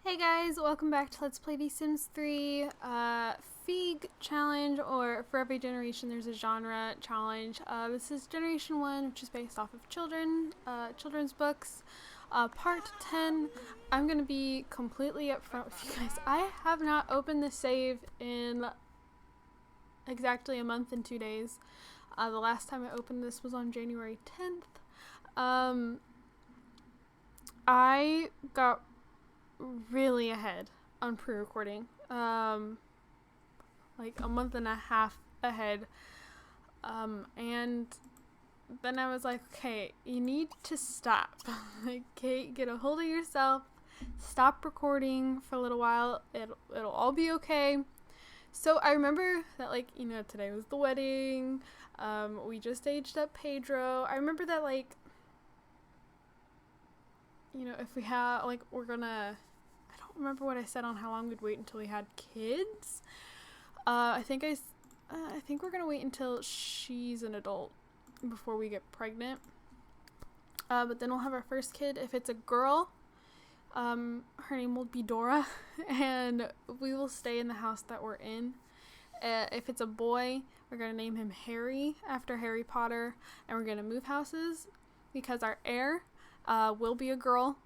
Hey guys, welcome back to Let's Play The Sims 3 Feig challenge, or for every generation there's a genre challenge. This is generation 1, which is based off of children's books. Part 10, I'm going to be completely upfront with you guys. I have not opened this save in exactly a month and 2 days. The last time I opened this was on January 10th. I got really ahead on pre-recording, like a month and a half ahead, and then I was like, okay, you need to stop. Like, Kate, get a hold of yourself, stop recording for a little while, it'll all be okay. So I remember that, like, you know, today was the wedding, we just aged up Pedro. I remember that, like, you know, if we have, like, I don't remember what I said on how long we'd wait until we had kids. I think we're gonna wait until she's an adult before we get pregnant. But then we'll have our first kid. If it's a girl, her name will be Dora, and we will stay in the house that we're in. If it's a boy, we're gonna name him Harry, after Harry Potter, and we're gonna move houses because our heir will be a girl.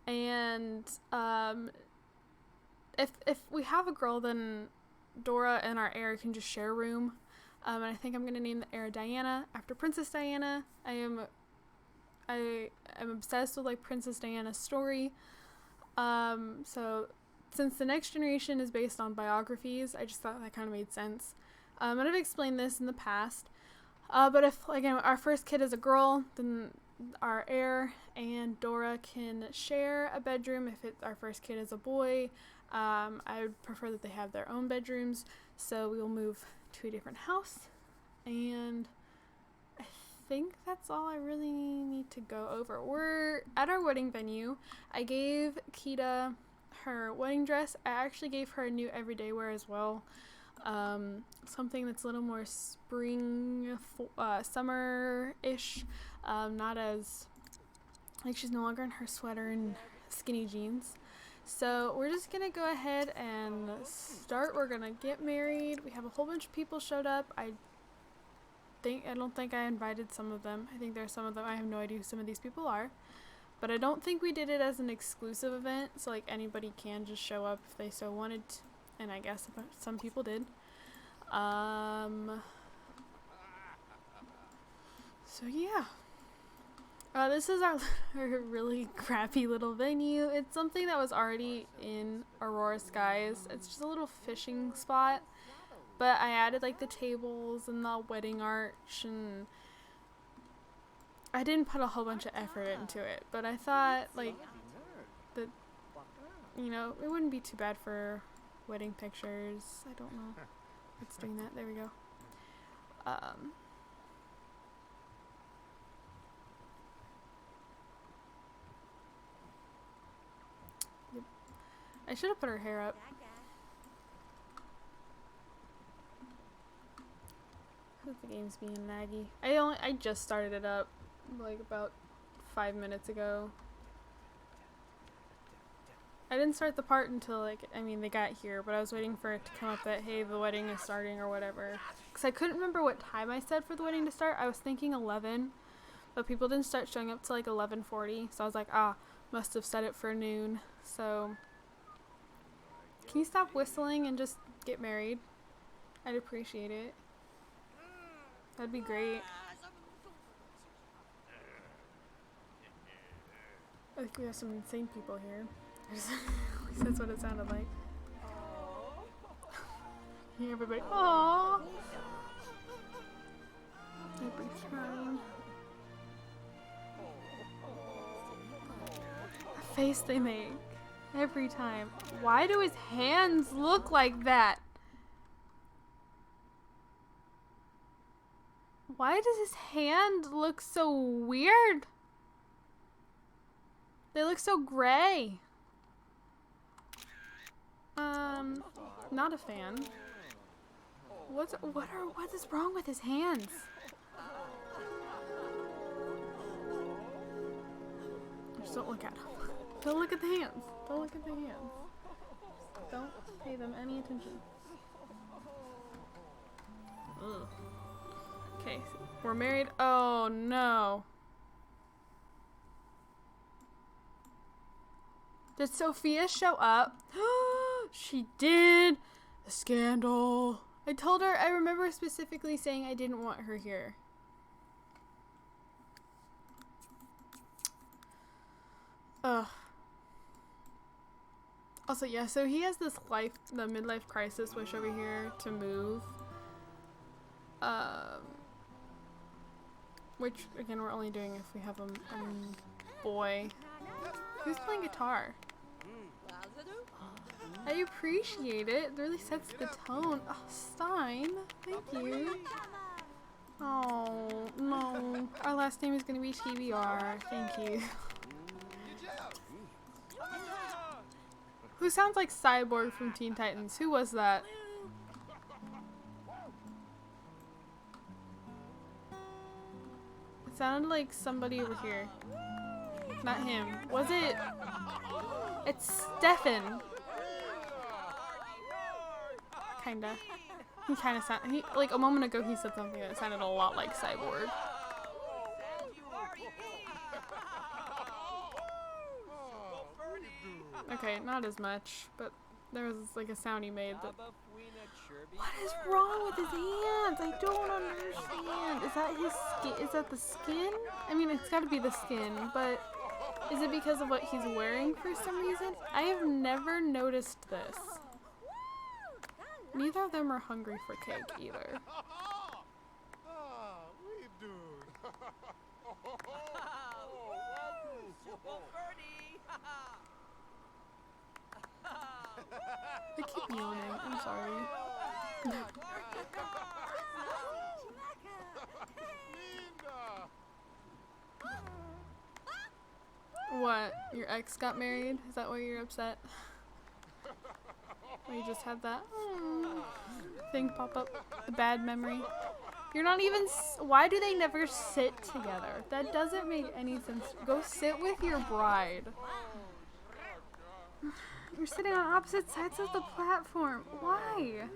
And if we have a girl, then Dora and our heir can just share a room. And I think I'm gonna name the heir Diana after Princess Diana. I am obsessed with, like, Princess Diana's story. So since the next generation is based on biographies, I just thought that kind of made sense. And I've explained this in the past. But if, again, our first kid is a girl, then our heir and Dora can share a bedroom. If our first kid is a boy, I would prefer that they have their own bedrooms, so we will move to a different house. And I think that's all I really need to go over. We're at our wedding venue. I gave Kita her wedding dress. I actually gave her a new everyday wear as well. Something that's a little more spring, summer-ish. Not as, like, she's no longer in her sweater and skinny jeans. So we're just gonna go ahead and start. We're gonna get married. We have a whole bunch of people showed up. I don't think I invited some of them. I think there's some of them. I have no idea who some of these people are. But I don't think we did it as an exclusive event, so, like, anybody can just show up if they so wanted to. And I guess some people did. So yeah. This is our really crappy little venue. It's something that was already in Aurora Skies. It's just a little fishing spot. But I added, like, the tables and the wedding arch, and I didn't put a whole bunch of effort into it. But I thought, like, that, you know, it wouldn't be too bad for wedding pictures. I don't know. It's doing that. There we go. Yep. I should have put her hair up. The game's being laggy. I just started it up, like, about 5 minutes ago. I didn't start the part until, like, I mean, they got here, but I was waiting for it to come up that, hey, the wedding is starting or whatever. Because I couldn't remember what time I said for the wedding to start. I was thinking 11, but people didn't start showing up till, like, 11:40. So I was like, must have set it for noon. So can you stop whistling and just get married? I'd appreciate it. That'd be great. I think we have some insane people here. At least that's what it sounded like. Hear everybody. Aww. Everybody's crying. The face they make every time. Why do his hands look like that? Why does his hand look so weird? They look so gray. Not a fan. What is wrong with his hands? Just don't look at him. Don't look at the hands. Don't look at the hands. Don't pay them any attention. Ugh. Okay, we're married. Oh no. Did Sophia show up? She did. The scandal. I told her, I remember specifically saying I didn't want her here. Ugh. Also, yeah, so he has this the midlife crisis wish over here to move. Which, again, we're only doing if we have a boy. Who's playing guitar? I appreciate it. It really sets the tone. Oh, Stein. Thank you. Oh, no. Our last name is going to be TBR. Thank you. Who sounds like Cyborg from Teen Titans? Who was that? It sounded like somebody over here. Not him. Was it? It's Stefan. Kinda. He kinda sounded. Like a moment ago, he said something that sounded a lot like Cyborg. Okay, not as much, but there was like a sound he made that. What is wrong with his hands? I don't understand. Is that his skin? Is that the skin? I mean, it's got to be the skin, but is it because of what he's wearing for some reason? I have never noticed this. Neither of them are hungry for cake either. I keep yawning. I'm sorry. What? Your ex got married? Is that why you're upset? Or you just had that thing pop up? A bad memory? You're not even why do they never sit together? That doesn't make any sense. Go sit with your bride. You're sitting on opposite sides of the platform. Why?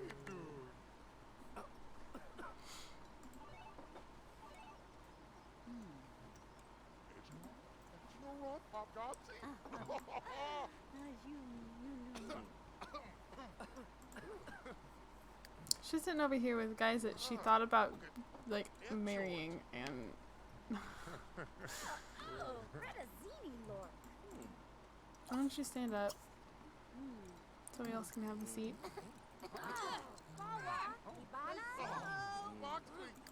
She's sitting over here with guys that she thought about, like, marrying, and why don't you stand up? Somebody else can have a seat.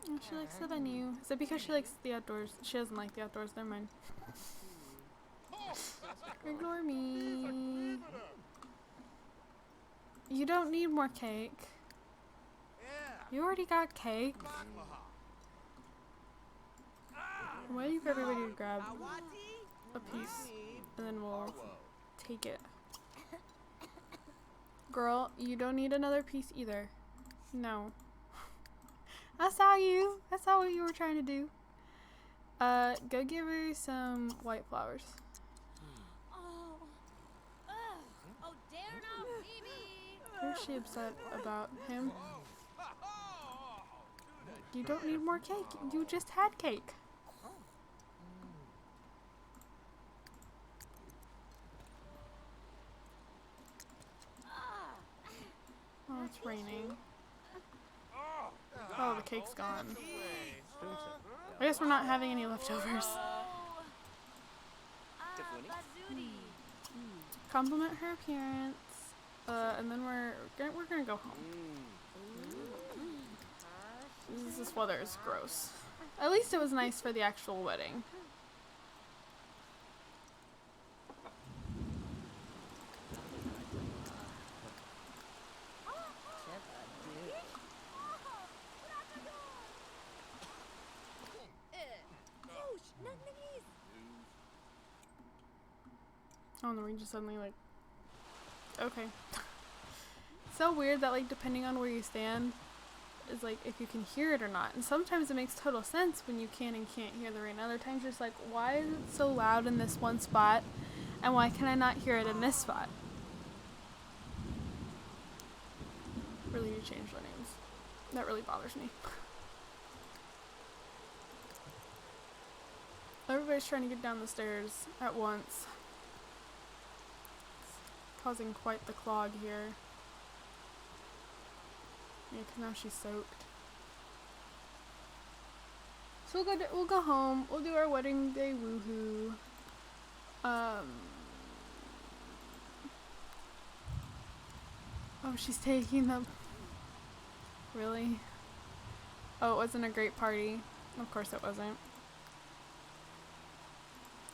Oh, she likes the venue. Is it because she likes the outdoors? She doesn't like the outdoors. Never mind. Ignore me. You don't need more cake. You already got cake. I'm waiting for everybody to grab a piece, and then we'll take it. Girl, you don't need another piece either. No. I saw you. I saw what you were trying to do. Go give her some white flowers. Who is she upset about? Him? You don't need more cake. You just had cake. Oh, it's raining. Oh, the cake's gone. I guess we're not having any leftovers. Compliment her appearance. And then we're gonna go home. This weather is gross. At least it was nice for the actual wedding. Oh, and then we just suddenly like, okay. So weird that like depending on where you stand is like if you can hear it or not. And sometimes it makes total sense when you can and can't hear the rain. Other times you're just like, why is it so loud in this one spot And why can I not hear it in this spot? Really need to change their names. That really bothers me. Everybody's trying to get down the stairs at once. It's causing quite the clog here. Yeah, 'cause now she's soaked. So we'll go home. We'll do our wedding day woohoo. Oh, she's taking them. Really? Oh, it wasn't a great party. Of course it wasn't.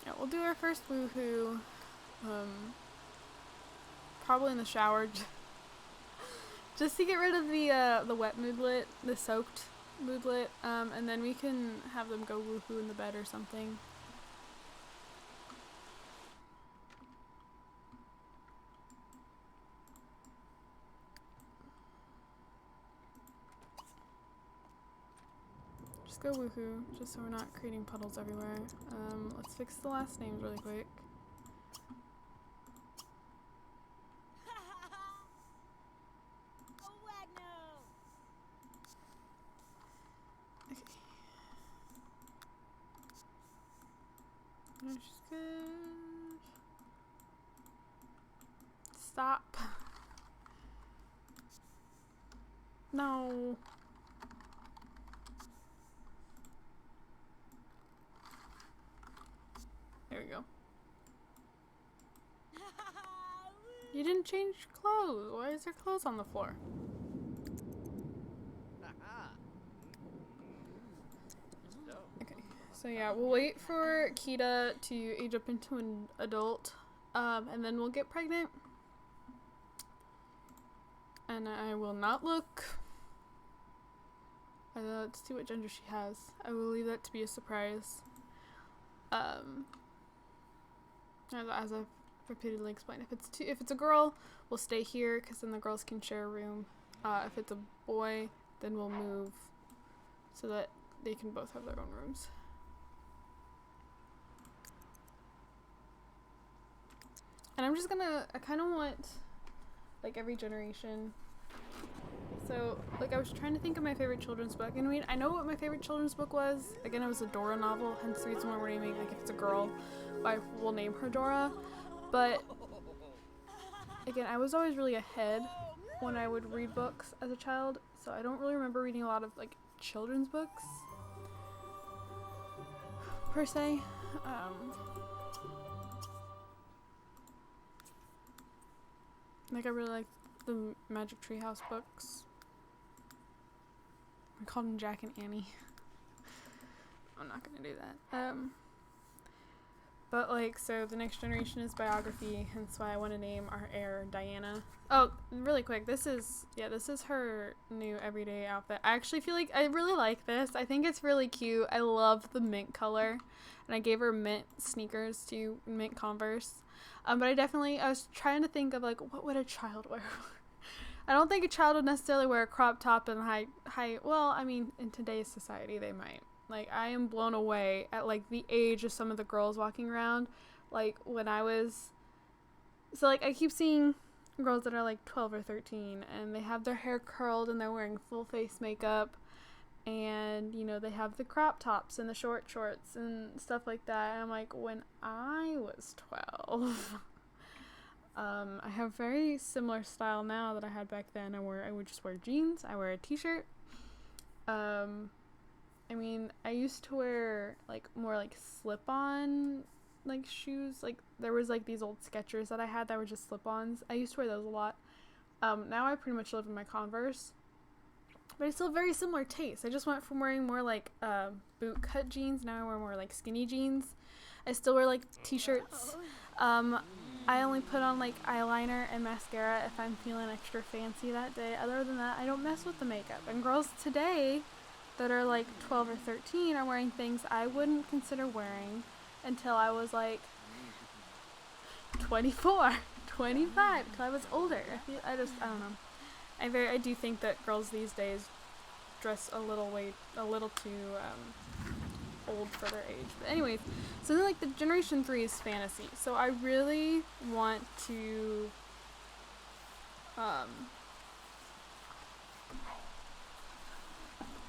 Yeah, we'll do our first woohoo. Probably in the shower, just to get rid of the wet moodlet, the soaked moodlet, and then we can have them go woohoo in the bed or something. Just go woohoo, just so we're not creating puddles everywhere. Let's fix the last names really quick. Okay. No, she's good. Stop. No. There we go. You didn't change clothes. Why is there clothes on the floor? Okay, so yeah, we'll wait for Kita to age up into an adult, and then we'll get pregnant. And I will not look. Let's see what gender she has. I will leave that to be a surprise. As I've repeatedly explained, if it's a girl, we'll stay here because then the girls can share a room. If it's a boy, then we'll move so that they can both have their own rooms. And I'm just gonna, I kind of want like every generation. So like I was trying to think of my favorite children's book, and I know what my favorite children's book was. Again, it was a Dora novel, hence the reason why we're naming, like if it's a girl, we'll name her Dora. But again, I was always really ahead when I would read books as a child, so I don't really remember reading a lot of like children's books per se. Like I really like the Magic Tree House books. I called them Jack and Annie. I'm not gonna do that. But like, so the next generation is biography, hence why I want to name our heir Diana. Oh, really quick, this is her new everyday outfit. I actually feel like I really like this. I think it's really cute. I love the mint color, and I gave her mint sneakers too, mint Converse. But I was trying to think of like, what would a child wear? I don't think a child would necessarily wear a crop top and high. Well, I mean, in today's society, they might. Like, I am blown away at, like, the age of some of the girls walking around. Like, when I was... So, like, I keep seeing girls that are, like, 12 or 13, and they have their hair curled, and they're wearing full face makeup, and, you know, they have the crop tops and the short shorts and stuff like that. And I'm like, when I was 12... I have very similar style now that I had back then. I would just wear jeans. I wear a t-shirt. I mean, I used to wear, like, more, like, slip-on, like, shoes. Like, there was, like, these old Skechers that I had that were just slip-ons. I used to wear those a lot. Now I pretty much live in my Converse. But I still have very similar tastes. I just went from wearing more, like, boot-cut jeans. Now I wear more, like, skinny jeans. I still wear, like, t-shirts. I only put on, like, eyeliner and mascara if I'm feeling extra fancy that day. Other than that, I don't mess with the makeup. And girls today that are like 12 or 13 are wearing things I wouldn't consider wearing until I was like 24, 25, until I was older. I don't know. I do think that girls these days dress a little too old for their age. But anyways, so then like the Generation 3 is fantasy. So I really want to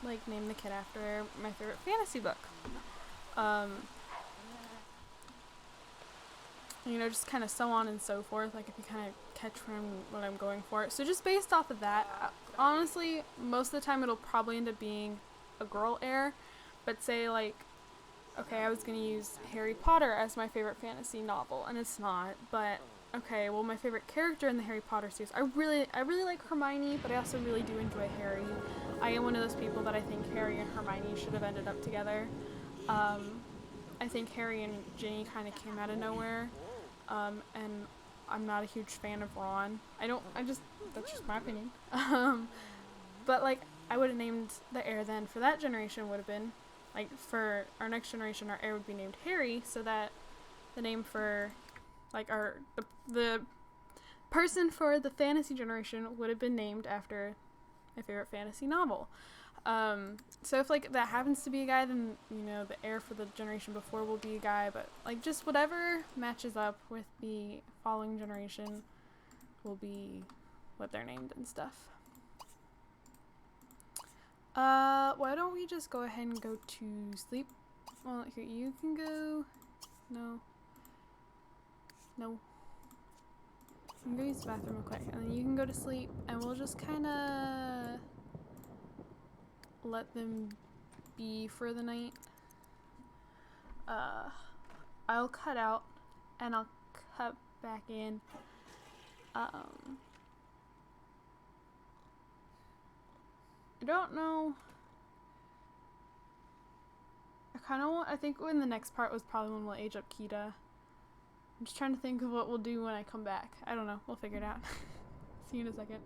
like name the kid after my favorite fantasy book. You know, just kind of so on and so forth, like if you kind of catch what I'm going for. So just based off of that, honestly, most of the time it'll probably end up being a girl heir, but say like, okay, I was going to use Harry Potter as my favorite fantasy novel, and it's not, but okay, well my favorite character in the Harry Potter series, I really like Hermione, but I also really do enjoy Harry. I am one of those people that I think Harry and Hermione should have ended up together. I think Harry and Ginny kind of came out of nowhere. And I'm not a huge fan of Ron. That's just my opinion. But like, I would have named the heir then for that generation would have been, like for our next generation, our heir would be named Harry, so that the name for, like the person for the fantasy generation would have been named after my favorite fantasy novel. So if like that happens to be a guy, then you know the heir for the generation before will be a guy, but like just whatever matches up with the following generation will be what they're named and stuff. Why don't we just go ahead and go to sleep? Well, here, you can go. No. You can go use the bathroom real quick, and then you can go to sleep, and we'll just kind of let them be for the night. I'll cut out and I'll cut back in. I don't know. I think when the next part was probably when we'll age up Kita. I'm just trying to think of what we'll do when I come back. I don't know. We'll figure it out. See you in a second.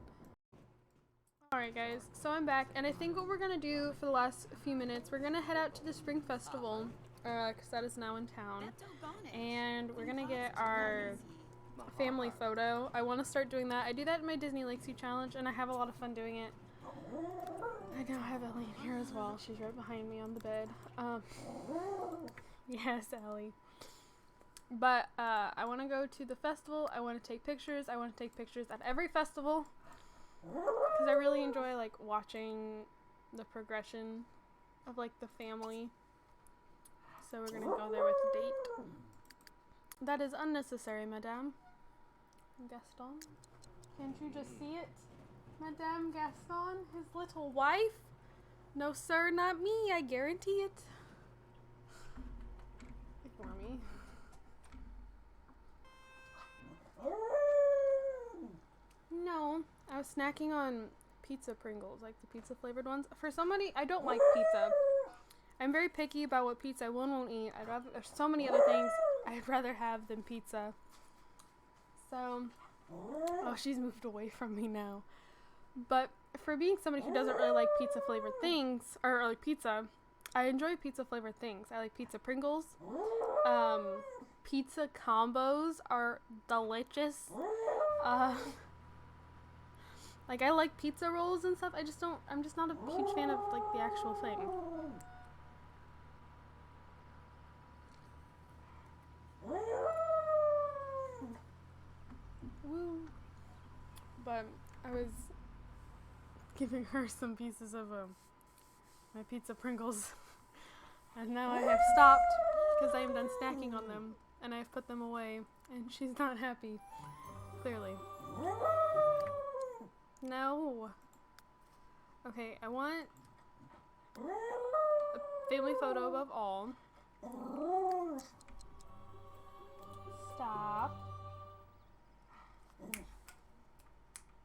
Alright guys, so I'm back, and I think what we're going to do for the last few minutes, we're going to head out to the Spring Festival, because that is now in town, and we're going to get our family photo. I want to start doing that. I do that in my Disney Lakesview Challenge, and I have a lot of fun doing it. I now have Ellie here as well. She's right behind me on the bed. Yes, Ellie. But I want to go to the festival. I want to take pictures. I want to take pictures at every festival, because I really enjoy like watching the progression of like the family. So we're gonna go there with the date. That is unnecessary, Madame Gaston. Can't you just see it? Madame Gaston, his little wife? No sir, not me, I guarantee it. Ignore me. No, I was snacking on pizza Pringles, like the pizza flavored ones. For somebody, I don't like pizza. I'm very picky about what pizza I will and won't eat. There's so many other things I'd rather have than pizza. So, oh, she's moved away from me now. But for being somebody who doesn't really like pizza flavored things, or like pizza, I enjoy pizza flavored things. I like pizza Pringles. Pizza combos are delicious. Like I like pizza rolls and stuff. I'm just not a huge fan of like the actual thing. Woo. But I was giving her some pieces of my pizza Pringles, and now I have stopped because I am done snacking on them, and I've put them away, and she's not happy, clearly. No. Okay, I want a family photo above all. Stop.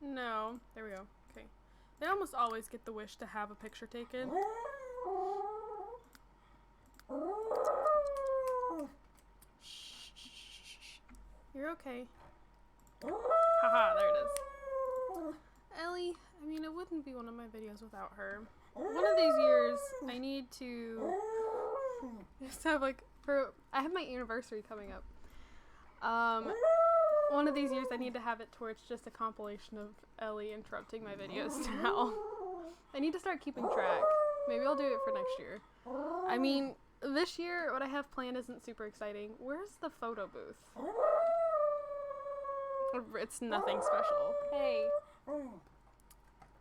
No. There we go. Okay. They almost always get the wish to have a picture taken. Shh. You're okay. Haha, there it is. Ellie, I mean, it wouldn't be one of my videos without her. One of these years, I need to just have like, I have my anniversary coming up. One of these years I need to have it to where it's just a compilation of Ellie interrupting my videos now. I need to start keeping track. Maybe I'll do it for next year. I mean, this year, what I have planned isn't super exciting. Where's the photo booth? It's nothing special. Hey.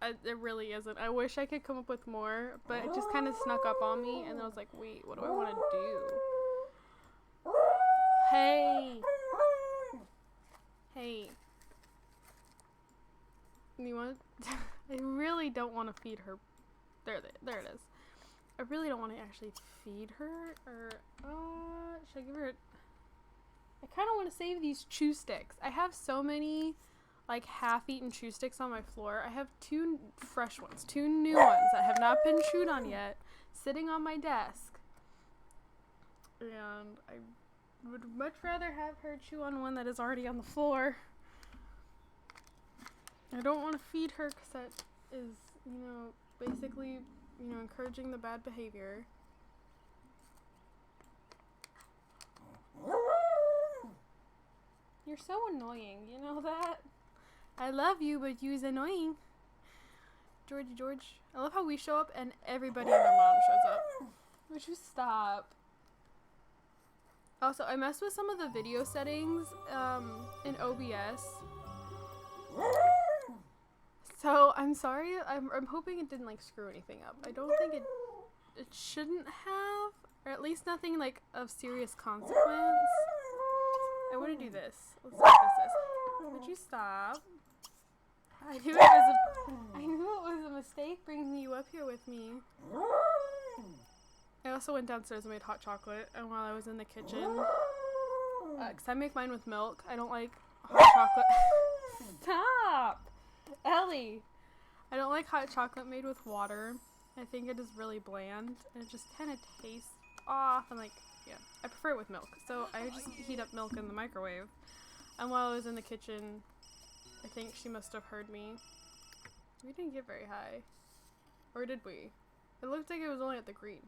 It really isn't. I wish I could come up with more, but it just kind of snuck up on me, and then I was like, wait, what do I want to do? Hey. Hey. You want? I really don't want to feed her. There it is. I really don't want to actually feed her, or should I give her? I kind of want to save these chew sticks. I have so many, like, half-eaten chew sticks on my floor. I have 2 fresh ones, 2 new ones that have not been chewed on yet, sitting on my desk. And I would much rather have her chew on one that is already on the floor. I don't want to feed her because that is, basically, encouraging the bad behavior. You're so annoying, you know that? I love you, but you's annoying. George. I love how we show up and everybody and their mom shows up. Would you stop? Also, I messed with some of the video settings in OBS. So, I'm sorry. I'm hoping it didn't, like, screw anything up. I don't think it shouldn't have, or at least nothing, like, of serious consequence. I want to do this. Let's see what this is. Would you stop? I knew it was a mistake bringing you up here with me. I also went downstairs and made hot chocolate, and while I was in the kitchen, because I make mine with milk, I don't like hot chocolate. Stop! Ellie! I don't like hot chocolate made with water. I think it is really bland, and it just kind of tastes off, and like, yeah, I prefer it with milk. So I just heat up milk in the microwave, and while I was in the kitchen, I think she must have heard me. We didn't get very high. Or did we? It looked like it was only at the green.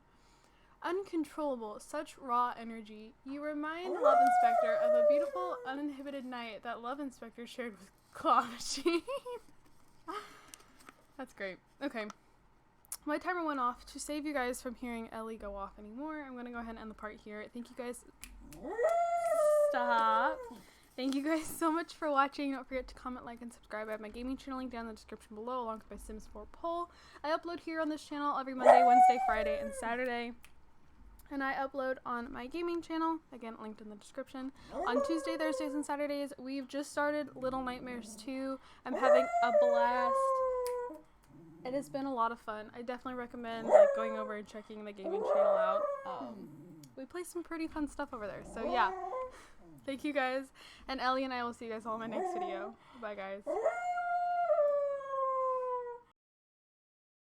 Uncontrollable, such raw energy. You remind Love Inspector of a beautiful, uninhibited night that Love Inspector shared with Claw Machine. That's great. Okay. My timer went off. To save you guys from hearing Ellie go off anymore, I'm going to go ahead and end the part here. Thank you guys. Stop. Thank you guys so much for watching. Don't forget to comment, like, and subscribe. I have my gaming channel link down in the description below, along with my Sims 4 poll. I upload here on this channel every Monday, Wednesday, Friday, and Saturday. And I upload on my gaming channel, again, linked in the description, on Tuesday, Thursdays, and Saturdays. We've just started Little Nightmares 2. I'm having a blast. It has been a lot of fun. I definitely recommend, like, going over and checking the gaming channel out. We play some pretty fun stuff over there. So, yeah. Thank you guys. And Ellie and I will see you guys all in my next video. Bye, guys.